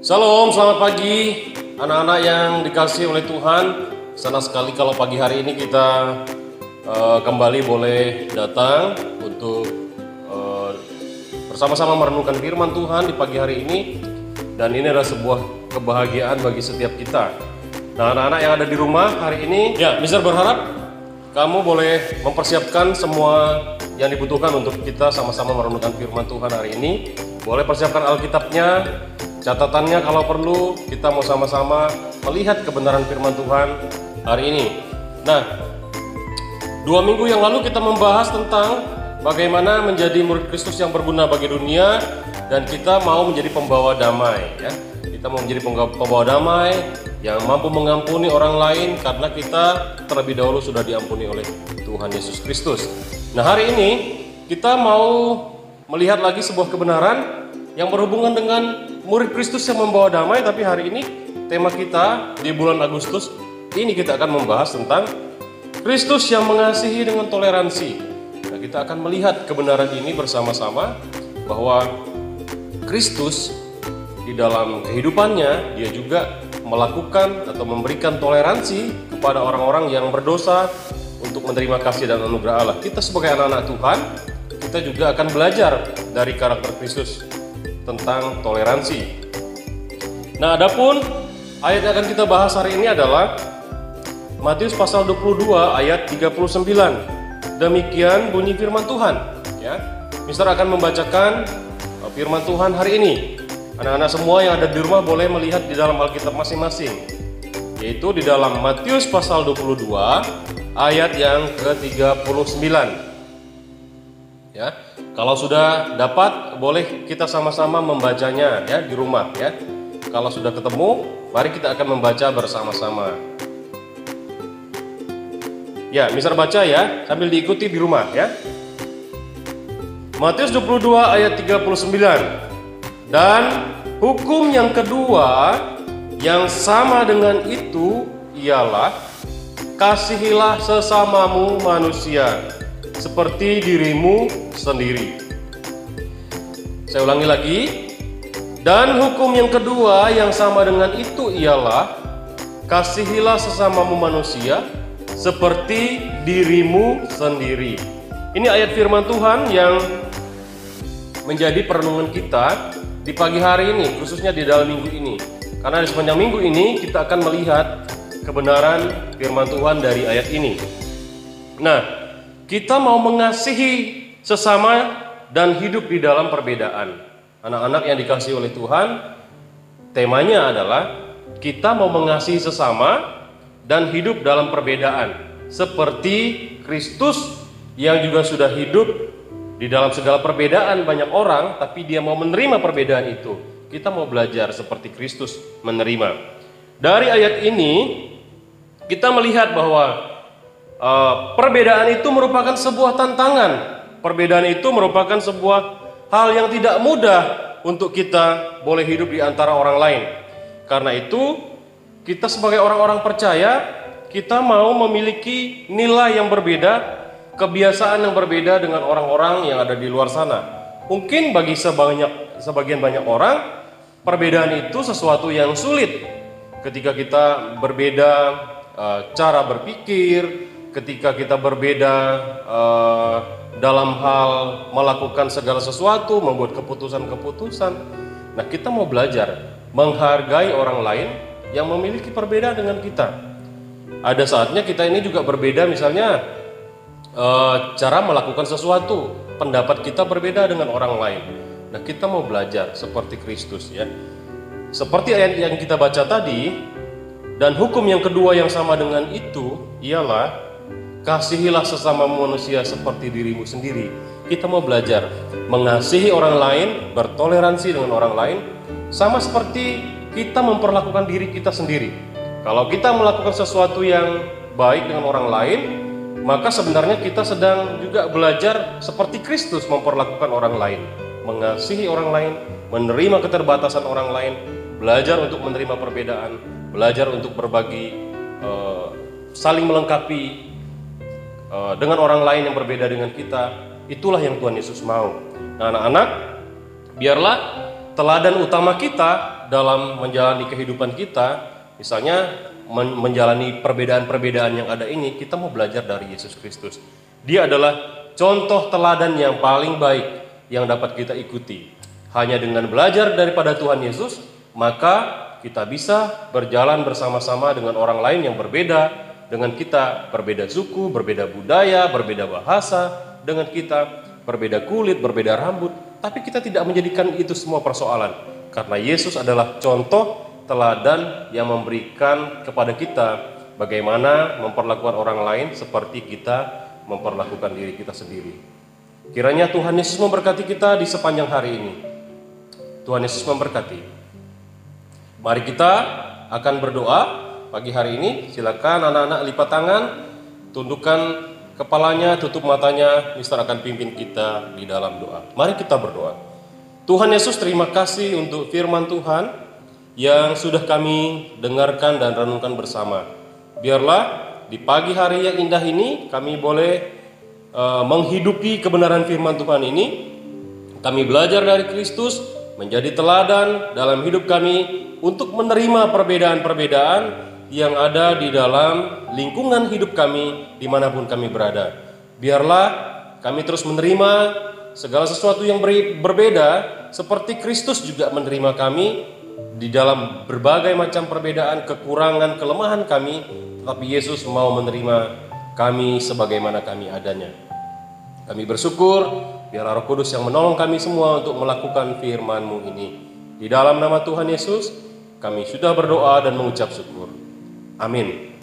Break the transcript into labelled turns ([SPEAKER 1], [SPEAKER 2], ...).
[SPEAKER 1] Shalom, selamat pagi anak-anak yang dikasihi oleh Tuhan. Senang sekali kalau pagi hari ini kita kembali boleh datang untuk bersama-sama merenungkan firman Tuhan di pagi hari ini. Dan ini adalah sebuah kebahagiaan bagi setiap kita. Nah, anak-anak yang ada di rumah hari ini, ya, Mister berharap kamu boleh mempersiapkan semua yang dibutuhkan untuk kita sama-sama merenungkan firman Tuhan hari ini. Boleh persiapkan Alkitabnya, catatannya kalau perlu. Kita mau sama-sama melihat kebenaran firman Tuhan hari ini. Nah, 2 minggu yang lalu kita membahas tentang bagaimana menjadi murid Kristus yang berguna bagi dunia, dan kita mau menjadi pembawa damai, ya. Kita mau menjadi pembawa damai yang mampu mengampuni orang lain karena kita terlebih dahulu sudah diampuni oleh Tuhan Yesus Kristus. Nah, hari ini kita mau melihat lagi sebuah kebenaran yang berhubungan dengan murid Kristus yang membawa damai. Tapi hari ini tema kita di bulan Agustus ini kita akan membahas tentang Kristus yang mengasihi dengan toleransi. Nah, kita akan melihat kebenaran ini bersama-sama bahwa Kristus di dalam kehidupannya dia juga melakukan atau memberikan toleransi kepada orang-orang yang berdosa untuk menerima kasih dan anugerah Allah. Kita sebagai anak-anak Tuhan, kita juga akan belajar dari karakter Kristus tentang toleransi. Nah, adapun ayat yang akan kita bahas hari ini adalah Matius pasal 22 ayat 39. Demikian bunyi firman Tuhan, ya. Mister akan membacakan firman Tuhan hari ini. Anak-anak semua yang ada di rumah boleh melihat di dalam Alkitab masing-masing, yaitu di dalam Matius pasal 22 ayat yang ke-39. Ya, kalau sudah dapat boleh kita sama-sama membacanya, ya, di rumah, ya. Kalau sudah ketemu, mari kita akan membaca bersama-sama. Ya, Mister baca ya, sambil diikuti di rumah, ya. Matius 22 ayat 39. Dan hukum yang kedua yang sama dengan itu ialah kasihilah sesamamu manusia seperti dirimu sendiri. Saya ulangi lagi. Dan hukum yang kedua yang sama dengan itu ialah kasihilah sesamamu manusia seperti dirimu sendiri. Ini ayat firman Tuhan yang menjadi perenungan kita di pagi hari ini, khususnya di dalam minggu ini. Karena di sepanjang minggu ini kita akan melihat kebenaran firman Tuhan dari ayat ini. Nah, kita mau mengasihi sesama dan hidup di dalam perbedaan. Anak-anak yang dikasihi oleh Tuhan, temanya adalah kita mau mengasihi sesama dan hidup dalam perbedaan, seperti Kristus yang juga sudah hidup di dalam segala perbedaan banyak orang, tapi dia mau menerima perbedaan itu. Kita mau belajar seperti Kristus menerima. Dari ayat ini kita melihat bahwa perbedaan itu merupakan sebuah tantangan. Perbedaan itu merupakan sebuah hal yang tidak mudah untuk kita boleh hidup di antara orang lain. Karena itu kita sebagai orang-orang percaya, kita mau memiliki nilai yang berbeda, kebiasaan yang berbeda dengan orang-orang yang ada di luar sana. Mungkin bagi sebagian banyak orang, perbedaan itu sesuatu yang sulit. Ketika kita berbeda cara berpikir, ketika kita berbeda dalam hal melakukan segala sesuatu, membuat keputusan-keputusan. Nah, kita mau belajar menghargai orang lain yang memiliki perbedaan dengan kita. Ada saatnya kita ini juga berbeda, misalnya cara melakukan sesuatu, pendapat kita berbeda dengan orang lain. Nah, kita mau belajar seperti Kristus, ya. Seperti ayat yang kita baca tadi, dan hukum yang kedua yang sama dengan itu ialah kasihilah sesama manusia seperti dirimu sendiri. Kita mau belajar mengasihi orang lain, bertoleransi dengan orang lain, sama seperti kita memperlakukan diri kita sendiri. Kalau kita melakukan sesuatu yang baik dengan orang lain, maka sebenarnya kita sedang juga belajar seperti Kristus memperlakukan orang lain, mengasihi orang lain, menerima keterbatasan orang lain, belajar untuk menerima perbedaan, belajar untuk berbagi, saling melengkapi dengan orang lain yang berbeda dengan kita. Itulah yang Tuhan Yesus mau. Nah, anak-anak, biarlah teladan utama kita dalam menjalani kehidupan kita, misalnya menjalani perbedaan-perbedaan yang ada ini, kita mau belajar dari Yesus Kristus. Dia adalah contoh teladan yang paling baik yang dapat kita ikuti. Hanya dengan belajar daripada Tuhan Yesus, maka kita bisa berjalan bersama-sama dengan orang lain yang berbeda dengan kita, berbeda suku, berbeda budaya, berbeda bahasa dengan kita, berbeda kulit, berbeda rambut, tapi kita tidak menjadikan itu semua persoalan, karena Yesus adalah contoh teladan yang memberikan kepada kita bagaimana memperlakukan orang lain seperti kita memperlakukan diri kita sendiri. Kiranya Tuhan Yesus memberkati kita di sepanjang hari ini. Tuhan Yesus memberkati. Mari kita akan berdoa pagi hari ini. Silakan anak-anak lipat tangan, tundukkan kepalanya, tutup matanya. Mister akan pimpin kita di dalam doa. Mari kita berdoa. Tuhan Yesus, terima kasih untuk firman Tuhan yang sudah kami dengarkan dan renungkan bersama. Biarlah di pagi hari yang indah ini kami boleh menghidupi kebenaran firman Tuhan ini. Kami belajar dari Kristus, menjadi teladan dalam hidup kami untuk menerima perbedaan-perbedaan yang ada di dalam lingkungan hidup kami dimanapun kami berada. Biarlah kami terus menerima segala sesuatu yang berbeda, seperti Kristus juga menerima kami di dalam berbagai macam perbedaan, kekurangan, kelemahan kami, tetapi Yesus mau menerima kami sebagaimana kami adanya. Kami bersyukur, biarlah Roh Kudus yang menolong kami semua untuk melakukan firman-Mu ini. Di dalam nama Tuhan Yesus, kami sudah berdoa dan mengucap syukur. Amin.